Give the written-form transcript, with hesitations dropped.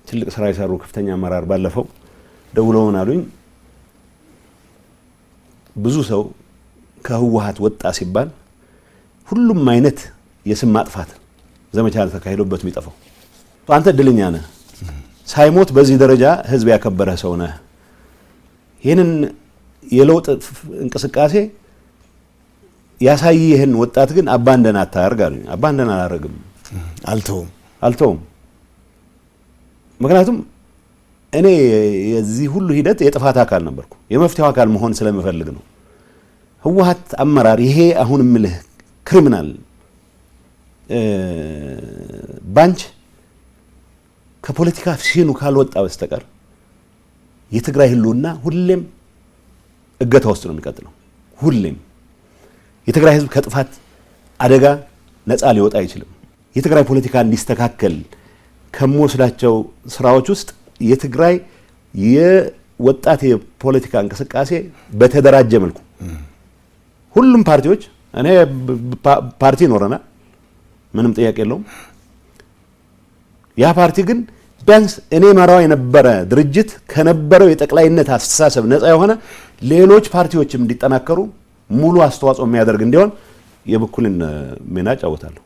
ትልቅ ስራ የሰሩ ከፍተኛ አመራር ባለፈው ደውለውን አሉኝ ብዙ ሰው ከህወሓት ወጣ ሲባል ሁሉም አይነት የስም ማጥፋት ዘመቻ ተካሂዶበት የሚጠፋው አንተ እድለኛ ነህ ሳይሞት በዚህ ደረጃ ህዝብ ያከበረ ሰው ነህ ይሄንን የለውጥ እንቅስቃሴ ያሳየህን ወጣት ግን አባንደን አታርግ አሉኝ አባንደን አላረግም አልተውም ምክንያቱም እኔ የዚህ ሁሉ ሂደት የጥፋት አካል ነበርኩ የመፍትሄው አካል መሆን ስለምፈልግ ነው ህወሓት አመራር ይሄ አሁን ምልህ ክሪሚናል ባንች ከፖለቲካ ሲኑ ካልወጣ በስተቀር የትግራይ ህልውና ሁሌም እገታ ውስጥ ነው የሚቀጥለው ሁሌም የትግራይ ህዝብ ከጥፋት አደጋ ነፃ ሊወጣ አይችልም የትግራይ ፖለቲካ እንዲስተካከል ከመወስዳቸው ስራዎች ውስጥ የትግራይ የወጣት የፖለቲካ እንቅስቃሴ በተደራጀ መልኩ ሁሉም ፓርቲዎች እኔ ፓርቲ ኖረና ምንም ጥያቄ የለውም ያ ፓርቲ ግን ቢያንስ እኔ መራው የነበረ ድርጅት ከነበረው የጠቅላይነት አስተሳሰብ ነፃ የሆነ ሌሎች ፓርቲዎችም እንዲጠናከሩ ሙሉ አስተዋጽኦ የሚያደርግ እንዲሆን የበኩልን ሚና ጫወታለሁ